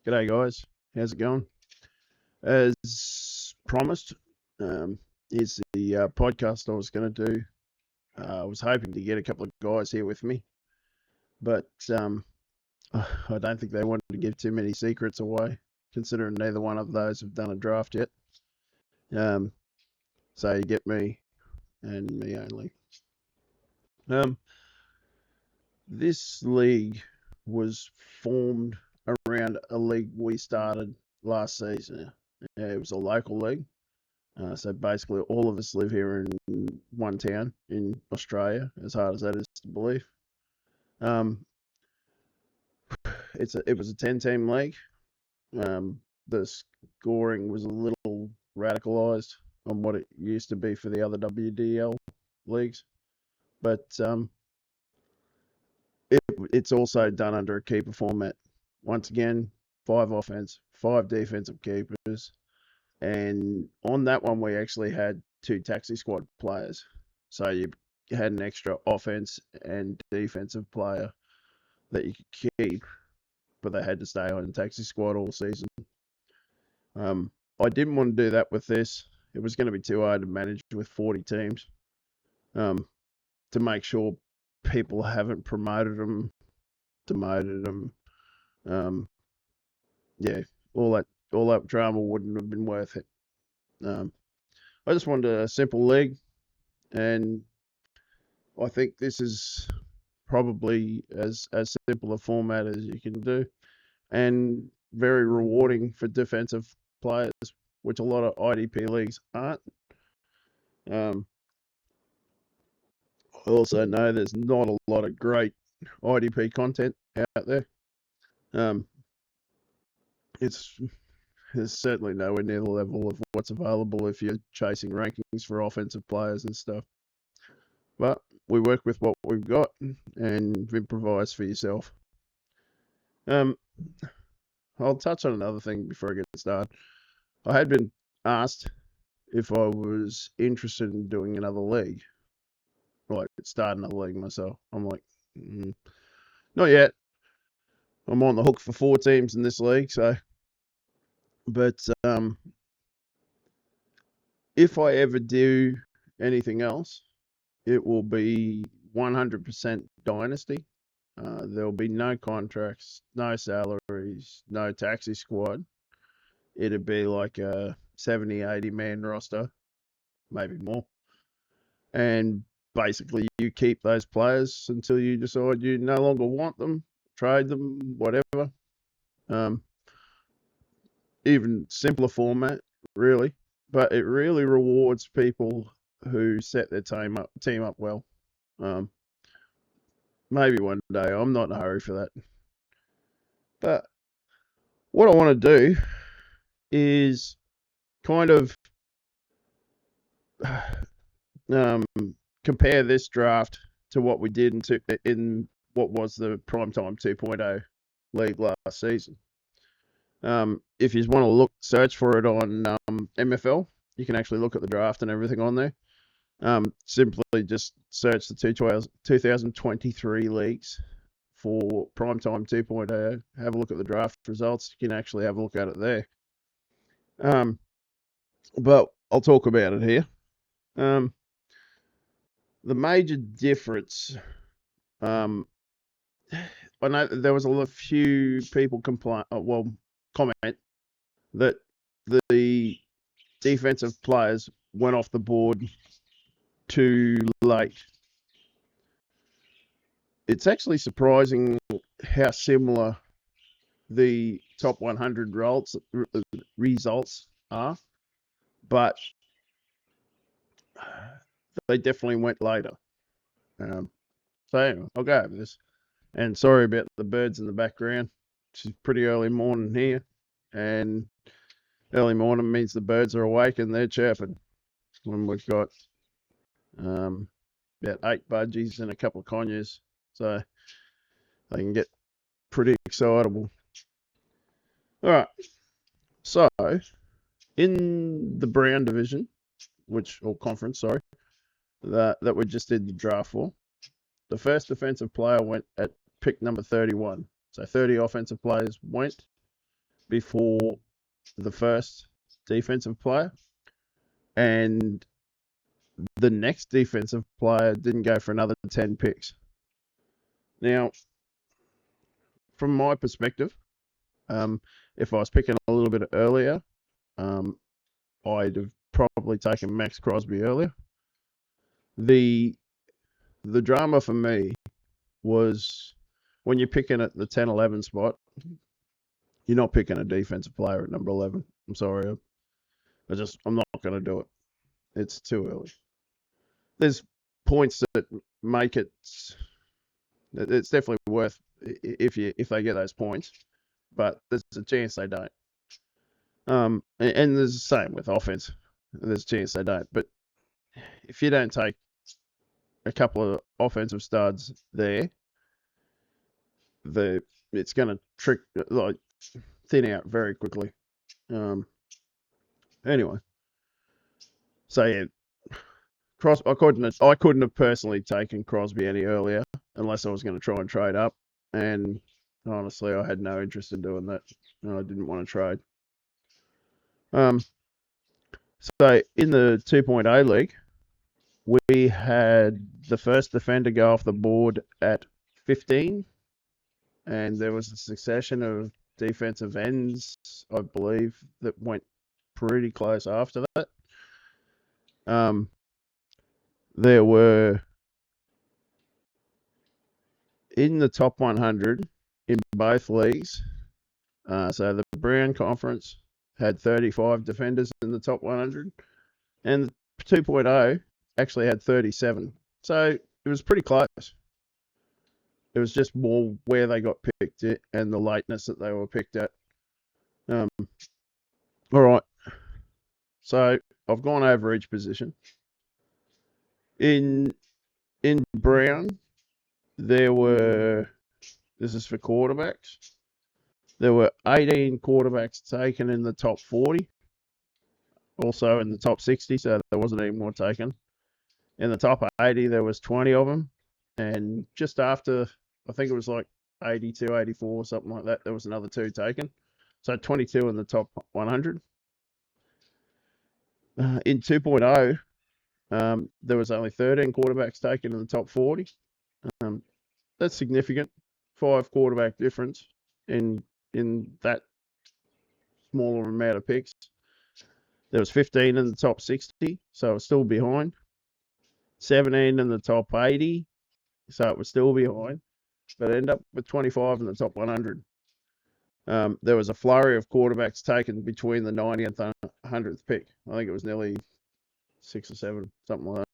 G'day guys, how's it going? As promised, here's the podcast I was going to do. I was hoping to get a couple of guys here with me, but I don't think they wanted to give too many secrets away, considering neither one of those have done a draft yet. Um, so you get me and me only. Um, this league was formed around a league we started last season. It was a local league. So basically, all of us live here in one town in Australia, as hard as that is to believe. Um, it was a 10-team league. The scoring was a little radicalised on what it used to be for the other WDL leagues, but it's also done under a keeper format. Once again, 5 offense, 5 defensive keepers, and on that one we actually had 2 taxi squad players. So you had an extra offense and defensive player that you could keep, but they had to stay on the taxi squad all season. I didn't want to do that with this. It was going to be too hard to manage with 40 teams. To make sure people haven't promoted them, demoted them. Yeah, all that drama wouldn't have been worth it. I just wanted a simple league, and I think this is probably as simple a format as you can do, and very rewarding for defensive players, which a lot of IDP leagues aren't. I also know there's not a lot of great IDP content out there. Um, it's certainly nowhere near the level of what's available if you're chasing rankings for offensive players and stuff. But we work with what we've got and improvise for yourself. Um, I'll touch on another thing before I get started. I had been asked if I was interested in doing another league, like starting a league myself. I'm like, not yet. I'm on the hook for 4 teams in this league, so. But if I ever do anything else, it will be 100% dynasty. There'll be no contracts, no salaries, no taxi squad. It'd be like a 70, 80 man roster, maybe more. And basically, you keep those players until you decide you no longer want them, trade them, whatever. Even simpler format, really. But it really rewards people who set their team up well. Um, Maybe one day. I'm not in a hurry for that. But what I want to do is kind of um, compare this draft to what we did in what was the Primetime 2.0 league last season. If you want to search for it on MFL, you can actually look at the draft and everything on there. Simply just search the 2023 leagues for Primetime 2.0. Have a look at the draft results. You can actually have a look at it there. But I'll talk about it here. The major difference, I know there was a few people comment that the defensive players went off the board too late. It's actually surprising how similar the top 100 results are, but they definitely went later. So anyway, I'll go over this. And sorry about the birds in the background. It's pretty early morning here, and early morning means the birds are awake and they're chirping. When we've got about 8 budgies and a couple of conures, so they can get pretty excitable. All right, so in the Brown division, or conference, sorry, that we just did the draft for, the first defensive player went at pick number 31. So 30 offensive players went. before the first defensive player, and the next defensive player didn't go for another 10 picks. Now, from my perspective, if I was picking a little bit earlier, I'd have probably taken Max Crosby earlier. The drama for me was when you're picking at the 10-11 spot, you're not picking a defensive player at number 11. I'm sorry. I'm not going to do it. It's too early. There's points that make it. It's definitely worth if they get those points, but there's a chance they don't. And there's the same with offense. There's a chance they don't. But if you don't take a couple of offensive studs there, it's going to thin out very quickly. Anyway, so yeah, I couldn't have personally taken Crosby any earlier unless I was going to try and trade up, and honestly, I had no interest in doing that. I didn't want to trade. So in the 2.0 league, we had the first defender go off the board at 15, and there was a succession of defensive ends, I believe, that went pretty close after that. There were, in the top 100 in both leagues, so the Brown Conference had 35 defenders in the top 100, and 2.0 actually had 37. So it was pretty close. It was just more where they got picked at and the lateness that they were picked at. All right. So I've gone over each position. In Brown, this is for quarterbacks. There were 18 quarterbacks taken in the top 40. Also in the top 60, so there wasn't any more taken. In the top 80, there was 20 of them. And just after, I think it was like 82, 84, something like that, there was another 2 taken. So 22 in the top 100. In 2.0, there was only 13 quarterbacks taken in the top 40. That's significant. 5 quarterback difference in that smaller amount of picks. There was 15 in the top 60, so it was still behind. 17 in the top 80, so it was still behind. But it ended up with 25 in the top 100. There was a flurry of quarterbacks taken between the 90th and 100th pick. I think it was nearly 6 or 7, something like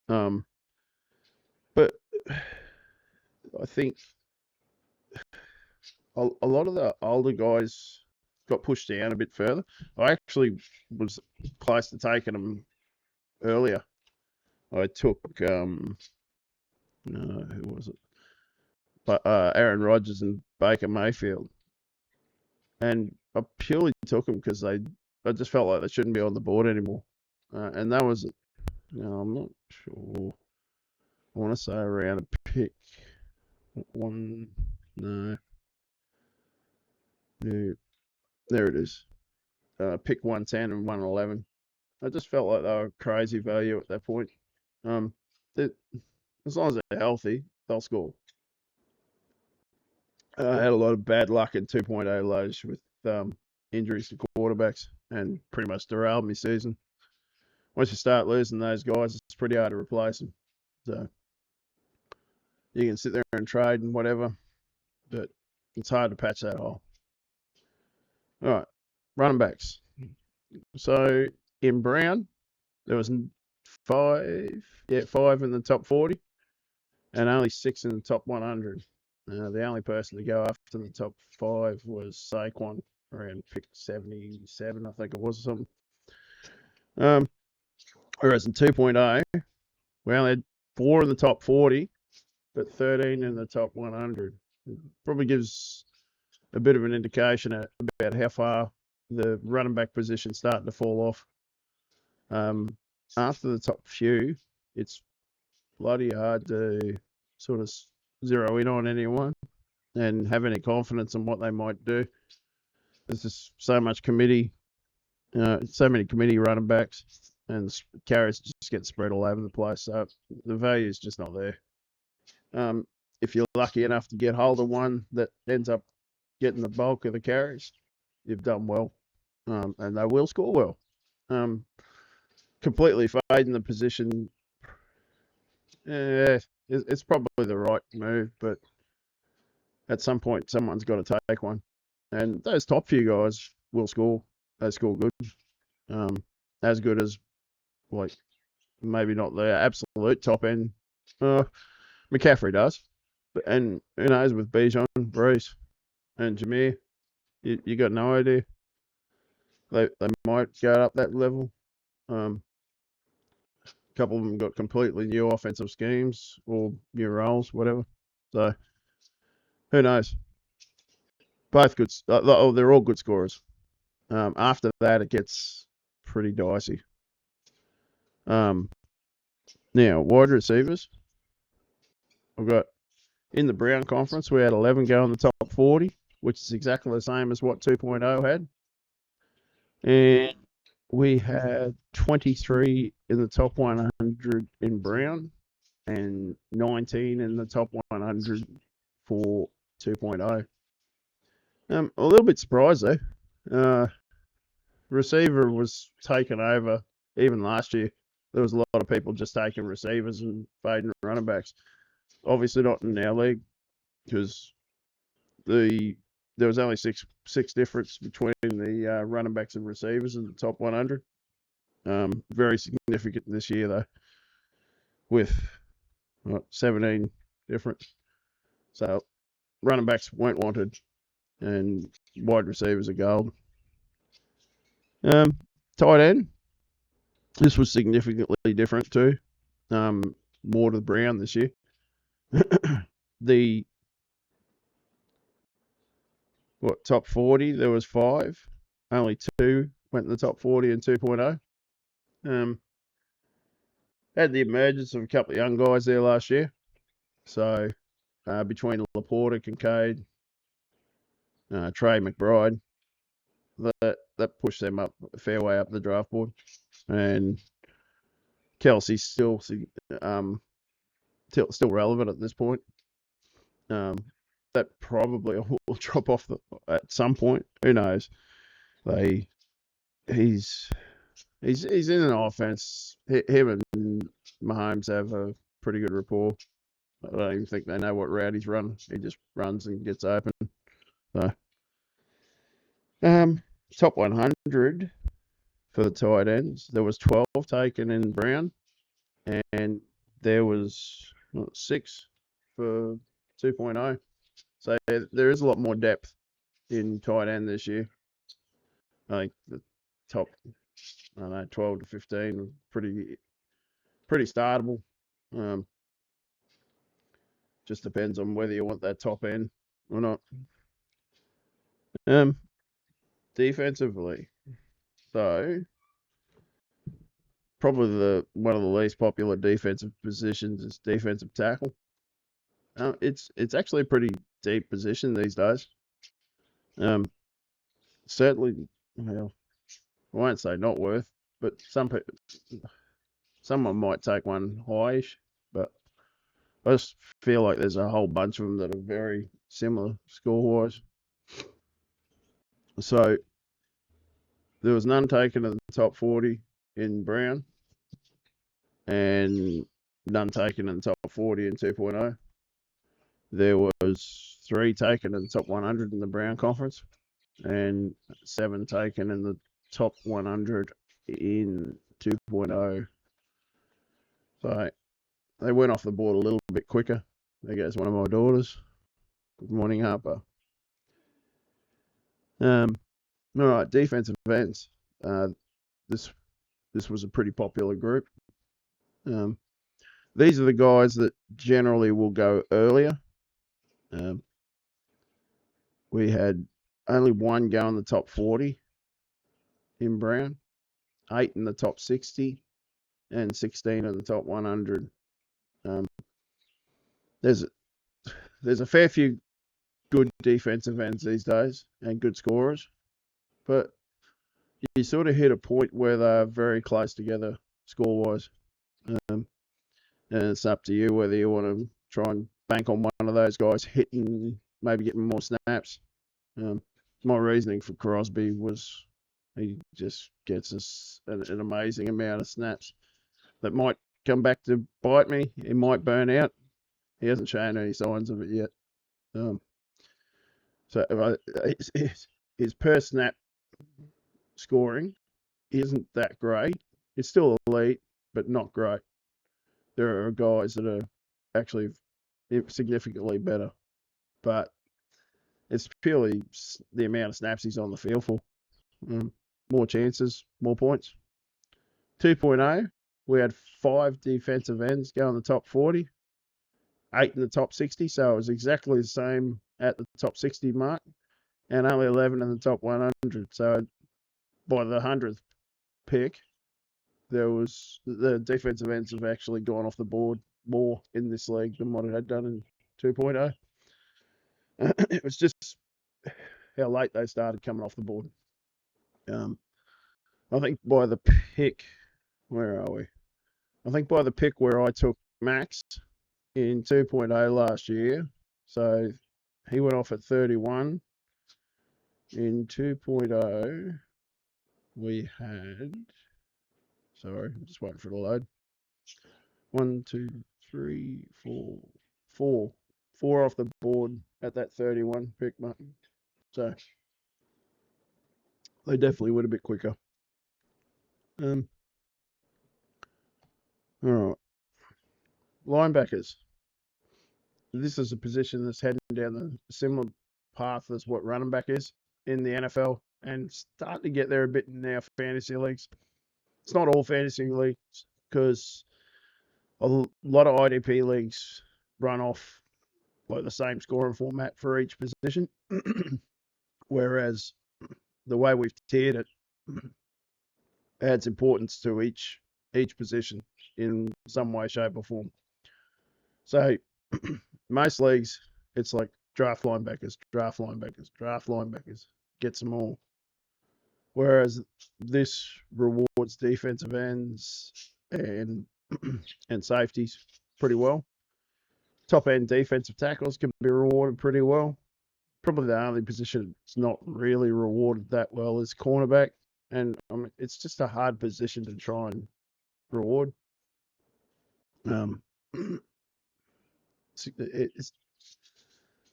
that. But I think a lot of the older guys got pushed down a bit further. I actually was close to taking them earlier. I took who was it? But Aaron Rodgers and Baker Mayfield, and I purely took them because I just felt like they shouldn't be on the board anymore. And that was, I'm not sure. I want to say around a pick one. No, there it is. Pick 110 and 111. I just felt like they were crazy value at that point. As long as they're healthy, they'll score. I had a lot of bad luck in 2.0 lows with injuries to quarterbacks and pretty much derailed my season. Once you start losing those guys, it's pretty hard to replace them. So you can sit there and trade and whatever, but it's hard to patch that hole. All right, running backs. So in Brown, there was 5 in the top 40 and only 6 in the top 100. The only person to go after the top 5 was Saquon, around pick 77, I think it was, or something. Whereas in 2.0, we only had 4 in the top 40, but 13 in the top 100. It probably gives a bit of an indication about how far the running back position starting to fall off. After the top few, it's bloody hard to sort of zero in on anyone and have any confidence in what they might do. there's just so much committee, so many committee running backs, and carries just get spread all over the place. So the value is just not there. If you're lucky enough to get hold of one that ends up getting the bulk of the carries, you've done well, and they will score well. Completely fading the position, it's probably the right move, but at some point, someone's got to take one. And those top few guys will score. They score good, as good as, like, maybe not the absolute top end. McCaffrey does, and who knows with Bijan, Brees, and Jameer, you got no idea. They might go up that level. A couple of them got completely new offensive schemes or new roles, whatever. So who knows? Both good. They're all good scorers. After that, it gets pretty dicey. Now, wide receivers. I've got in the Brown Conference, we had 11 go in the top 40, which is exactly the same as what 2.0 had. And we had 23 in the top 100 in Brown and 19 in the top 100 for 2.0. A little bit surprised though. Receiver was taken over even last year. There was a lot of people just taking receivers and fading running backs. Obviously not in our league because there was only six difference between the running backs and receivers in the top 100. Very significant this year though, with 17 different. So running backs weren't wanted, and wide receivers are gold. Tight end. This was significantly different too. More to the Brown this year. The top 40, there was 5. Only 2 went in the top 40 in 2.0. Had the emergence of a couple of young guys there last year. So between Laporta, Kincaid, Trey McBride, that pushed them up a fair way up the draft board. And Kelsey's still relevant at this point. That probably will drop off at some point. Who knows? He's in an offense. Him and Mahomes have a pretty good rapport. I don't even think they know what route he's run. He just runs and gets open. So, top 100 for the tight ends. There was 12 taken in Brown, and there was 6 for 2.0. So there is a lot more depth in tight end this year. I think the top, 12 to 15 pretty startable. Just depends on whether you want that top end or not. Defensively, so probably one of the least popular defensive positions is defensive tackle. It's actually a pretty deep position these days. Certainly, well, I won't say not worth, but someone might take one highish, but I just feel like there's a whole bunch of them that are very similar score-wise. So there was none taken in the top 40 in Brown, and none taken in the top 40 in 2.0. There was 3 taken in the top 100 in the Brown Conference, and 7 taken in the top 100 in 2.0. So they went off the board a little bit quicker. There goes one of my daughters. Good morning, Harper. All right, defensive ends. This was a pretty popular group. These are the guys that generally will go earlier. We had only 1 go in the top 40 in Brown, 8 in the top 60, and 16 in the top 100. There's a fair few good defensive ends these days and good scorers. but you sort of hit a point where they're very close together score-wise. And it's up to you whether you want to try and bank on one of those guys hitting, maybe getting more snaps. My reasoning for Crosby was he just gets us an amazing amount of snaps that might come back to bite me. He might burn out. He hasn't shown any signs of it yet. So his per snap scoring isn't that great. It's still elite, but not great. There are guys that are actually significantly better, but it's purely the amount of snaps he's on the field for. More chances, more points. 2.0, we had 5 defensive ends go in the top 40, 8 in the top 60, so it was exactly the same at the top 60 mark, and only 11 in the top 100. So by the 100th pick, the defensive ends have actually gone off the board more in this league than what it had done in 2.0. It was just how late they started coming off the board. I think by the pick, where are we? I think by the pick where I took Max in 2.0 last year, so he went off at 31. In 2.0, we had, sorry, I'm just waiting for it to load. 1, 2, 3, 4, 4 off the board at that 31 pick, Martin. So they definitely went a bit quicker. All right, linebackers. This is a position that's heading down a similar path as what running back is in the NFL, and starting to get there a bit in our fantasy leagues. It's not all fantasy leagues because a lot of IDP leagues run off like the same scoring format for each position, whereas the way we've tiered it adds importance to each position in some way, shape, or form. So most leagues, it's like draft linebackers, draft linebackers, draft linebackers, get some more. Whereas this rewards defensive ends and and safeties pretty well. Top end defensive tackles can be rewarded pretty well. Probably the only position that's not really rewarded that well is cornerback, and I mean it's just a hard position to try and reward. It's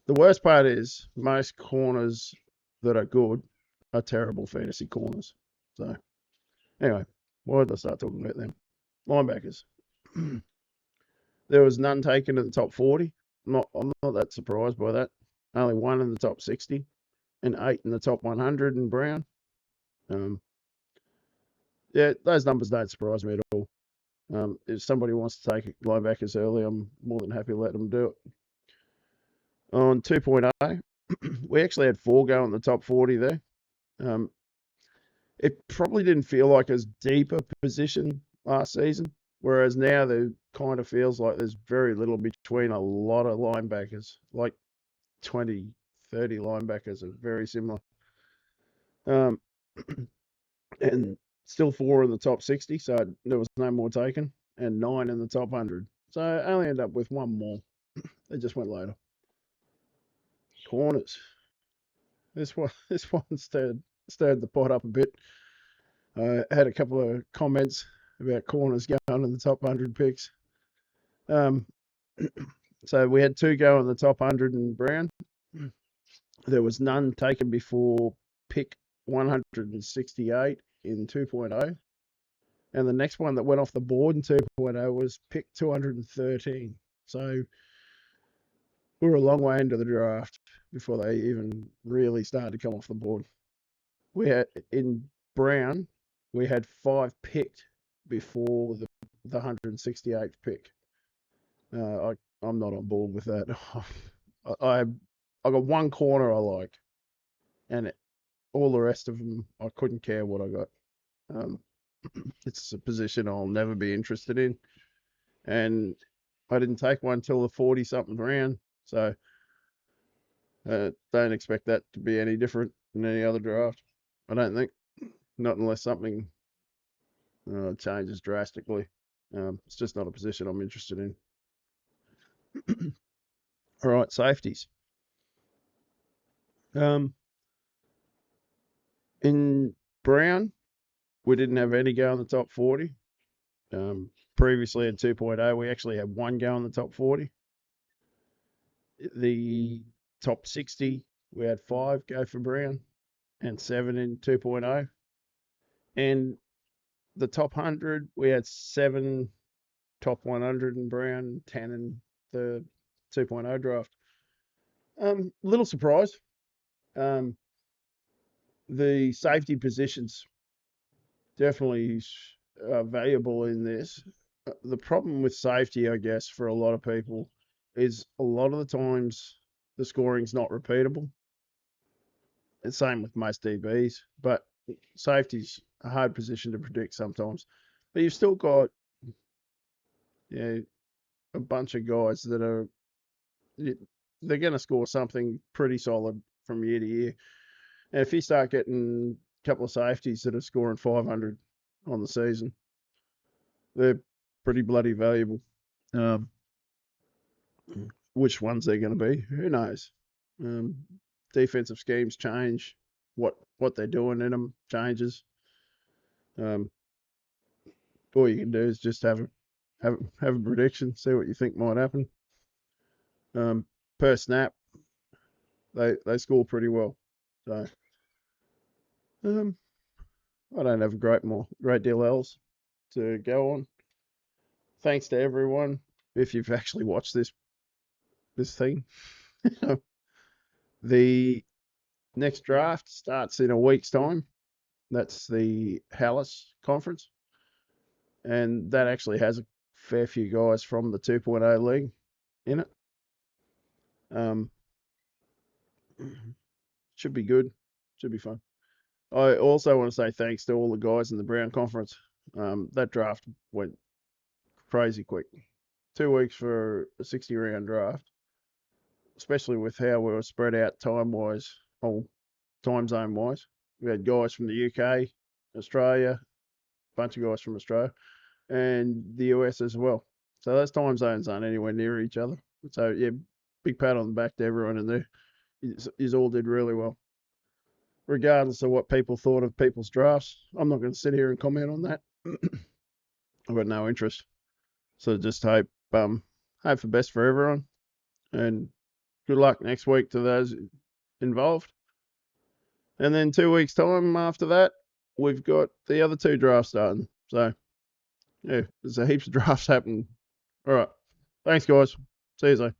the worst part is most corners that are good are terrible fantasy corners. So anyway, why did I start talking about them? Linebackers. There was none taken in the top 40. I'm not that surprised by that. Only 1 in the top 60 and 8 in the top 100 in Brown. Yeah, those numbers don't surprise me at all. If somebody wants to take linebackers early, I'm more than happy to let them do it. On 2.0, we actually had 4 go in the top 40 there. It probably didn't feel like as deep a position last season, whereas now there kind of feels like there's very little between a lot of linebackers, like 20, 30 linebackers are very similar. And still 4 in the top 60, so there was no more taken, and 9 in the top 100. So I only end up with 1 more. They just went later. Corners. This one stirred the pot up a bit. I had a couple of comments about corners going in the top 100 picks. So we had 2 go in the top 100 in Brown. There was none taken before pick 168 in 2.0. And the next one that went off the board in 2.0 was pick 213. So we were a long way into the draft before they even really started to come off the board. We had in Brown, we had 5 picked before the 168th pick. I'm not on board with that. I got 1 corner I like, and all the rest of them I couldn't care what I got. It's a position I'll never be interested in, and I didn't take one till the 40-something round, so don't expect that to be any different than any other draft. I don't think. Not unless something changes drastically. It's just not a position I'm interested in. All right, safeties. In Brown, we didn't have any go in the top 40. Previously at 2.0, we actually had one go in the top 40. The top 60, we had 5 go for Brown and 7 in 2.0. And the top 100, we had 7 top 100 in Brown, 10 in the 2.0 draft. Little surprise. The safety positions definitely valuable in this. The problem with safety, I guess, for a lot of people is a lot of the times the scoring's not repeatable. It's same with most DBs, but safety's a hard position to predict sometimes. But you've still got a bunch of guys that are they're going to score something pretty solid from year to year. And if you start getting a couple of safeties that are scoring 500 on the season, they're pretty bloody valuable. Which ones they're going to be, who knows? Defensive schemes change. What they're doing in them changes. All you can do is just have a prediction, see what you think might happen. Per snap, they score pretty well. So I don't have a great deal else to go on. Thanks to everyone. If you've actually watched this thing, the next draft starts in a week's time. That's the Hallis conference, and that actually has a fair few guys from the 2.0 league in it. Should be good. Should be fun. I also want to say thanks to all the guys in the Brown conference. That draft went crazy quick. 2 weeks for a 60-round draft, especially with how we were spread out time-wise, or time zone-wise. We had guys from the UK, Australia, a bunch of guys from Australia, and the US as well. So those time zones aren't anywhere near each other. So, yeah, big pat on the back to everyone in there. You all did really well. Regardless of what people thought of people's drafts, I'm not going to sit here and comment on that. I've got no interest. So just hope for best for everyone, and good luck next week to those involved. And then 2 weeks' time after that, we've got the other 2 drafts starting. So, yeah, there's a heaps of drafts happening. All right. Thanks, guys. See you soon.